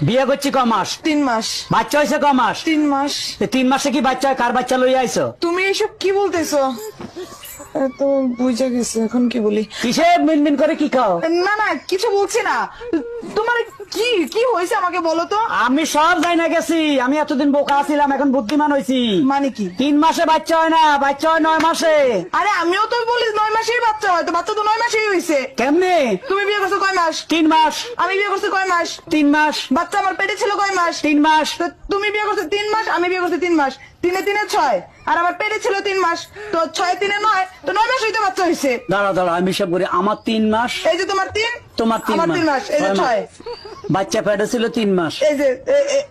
বিয়ে করছি ক মাস? 3 মাস। বাচ্চা হয়েছে ক মাস? 3 মাস। 3 মাসে কি বাচ্চা হয়? কার বাচ্চা লইয়া আইছো? তুমি এসব কি বলতেছো? তো বুঝে গেছে, এখন কি বলি? কিসে মিনমিন করে কি খাও? না না, কিছু বলছি না। তোমার কি কি হয়েছে আমাকে বলো তো। আমি সব যাই না গেছি। আমি এতদিন বোকা ছিলাম, এখন বুদ্ধিমান হয়েছি। মানে কি? 3 মাসে বাচ্চা হয় না, বাচ্চা হয় 9 মাসে। আরে আমিও তো বলি 9 মাসেই বাচ্চা হয়, তো বাচ্চা তো 9 মাসেই হয়েছে। কেমনে? তুমি বিয়ে করছো কয় মাস? 3 মাস। আমি বিয়ে করছি কয় মাস? 3 মাস। বাচ্চা আমার পেটে ছিল কয় মাস? 3 মাস। তো তুমি বিয়ে করছো 3 মাস, আমি বিয়ে করছি 3 মাস। 3 এ 3 এ 6, আর আমার পেটে ছিল 3 মাস। তো 6 এ 3 এ 9, তো 9 মাস হইতে বাচ্চা হয়েছে। দাঁড়া দাঁড়া, আমি সব করি। আমার 3 মাস, এই যে তোমার 3, তোমার 3 আমার 3 মাস, এই যে 6। বাচ্চা পেটে ছিল 3 মাস, এই যে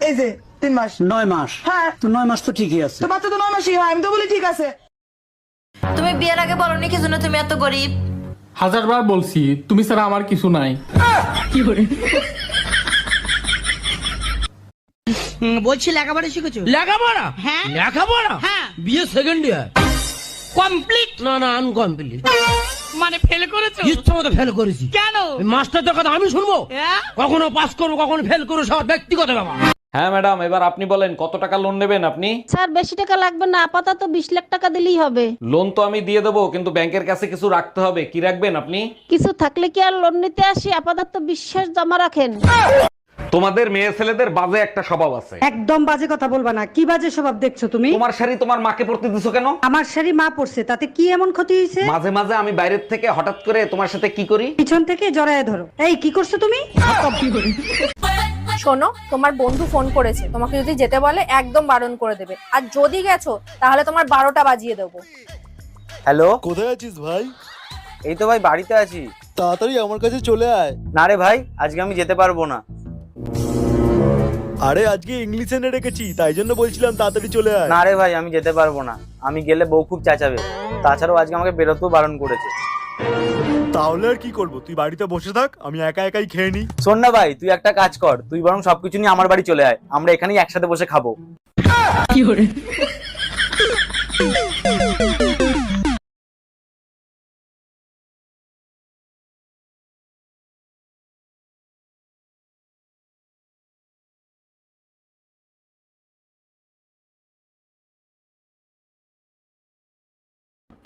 এই যে 3 মাস। 9 মাস। হ্যাঁ, তো 9 মাস তো ঠিকই আছে। তো বাচ্চা তো 9 মাসই হয়, আমি তো বলি ঠিক আছে। তুমি বিয়ের আগে বলনি কি জন্য তুমি এত গরিব? 1000 বার বলছি তুমি ছাড়া আমার কিছু নাই। বলছি লেখাপড়া শিখেছো? লেখাপড়া? হ্যাঁ। লেখাপড়া? হ্যাঁ। বিয়ে সেকেন্ড ইয়ার। কমপ্লিট? না না, আনকমপ্লিট। মানে ফেল করেছো? ইচ্ছা মতো ফেল করেছি। কেন? মাস্টারদের কথা আমি শুনবো? হ্যাঁ? কখনো পাস করবো, কখনো ফেল করবো, সব ব্যক্তিগত ব্যাপার। হ্যাঁ ম্যাডাম, এবার আপনি বলেন কত টাকা লোন নেবেন আপনি? স্যার বেশি টাকা লাগবে না, আপাতত 20 লাখ টাকা দিলেই হবে। লোন তো আমি দিয়ে দেবো, কিন্তু ব্যাংকের কাছে কিছু রাখতে হবে। কি রাখবেন আপনি? কিছু থাকলে কি আর লোন নিতে আসি? আপাতত বিশ্বাস জমা রাখেন। তোমাদের মেয়ে ছেলেদের বাজে একটা স্বভাব আছে। একদম বাজে কথা বলবা না। কি বাজে স্বভাব দেখছো তুমি? তোমার শাড়ি তোমার মাকে পরতে দিছো কেন? আমার শাড়ি মা পড়ছে, তাতে কি এমন ক্ষতি হয়েছে? মাঝে মাঝে আমি বাইরের থেকে হঠাৎ করে তোমার সাথে কি করি? পিছন থেকে জড়ায় ধরো। এই কি করছো তুমি? শোনো, তোমার বন্ধু ফোন করেছে, তোমাকে যদি যেতে বলে একদম বারণ করে দেবে, আর যদি গেছো তাহলে তোমার 12টা বাজিয়ে দেবো। হ্যালো, কোথায় আছিস ভাই? এই তো ভাই বাড়িতে আছি। তাড়াতাড়ি আমার কাছে চলে আয়। না রে ভাই, আজকে আমি যেতে পারবো না। আরে আজকে ইংলিশ এনে রেখেছি, তাই জন্য বলছিলাম তাড়াতাড়ি চলে আয়। না রে ভাই, আমি যেতে পারবো না। আমি গেলে বউ খুব চেঁচাবে। তাছাড়াও আজকে আমাকে বেরোতেও বারণ করেছে। তাহলে আর কি করবো, তুই বাড়িতে বসে থাক, আমি একা একাই খেয়ে নি। শোন না ভাই, তুই একটা কাজ কর, তুই বরং সবকিছু নিয়ে আমার বাড়ি চলে আয়, আমরা এখানেই একসাথে বসে খাবো।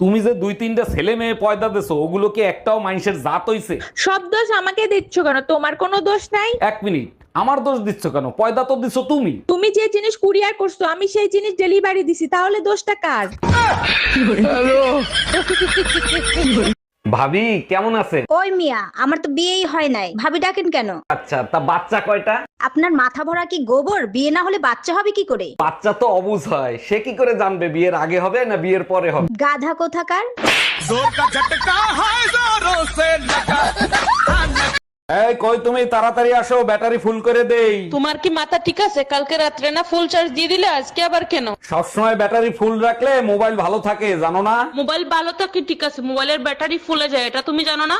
তুমি যে 2-3টা ছেলে মেয়ে পয়দা দিছো, ওগুলো কি একটাও মানুষের জাত হইছে? সব দোষ আমাকে দিচ্ছ কেন? তোমার কোনো দোষ নাই। 1 মিনিট, আমার দোষ দিচ্ছ কেন? পয়দা তো দিছো তুমি। তুমি যে জিনিস কুরিয়ার করছো আমি সেই জিনিস ডেলিভারি দিছি, তাহলে দোষটা কার? ভাবি কেমন আছেন? ওই মিয়া, আমার তো বিয়েই হয় নাই, ভাবি ডাকেন কেন? আচ্ছা, তা বাচ্চা কয়টা? আপনার মাথা ভরা কি গোবর? বিয়ে না হলে বাচ্চা হবে কি করে? বাচ্চা তো অবুঝ হয়, সে কি করে জানবে বিয়ের আগে হবে না বিয়ের পরে হবে? গাধা কোথাকার। এই কই তুমি, তাড়াতাড়ি আসো, ব্যাটারি ফুল করে দেই। তোমার কি মাথা ঠিক আছে? কালকে রাত্রে না ফুল চার্জ দিয়ে দিলে, আজকে আবার কেন? সবসময় ব্যাটারি ফুল রাখলে মোবাইল ভালো থাকে, জানো না? মোবাইল ভালো থাকে ঠিক আছে, মোবাইলের ব্যাটারি ফুলে যায়, এটা তুমি জানো না?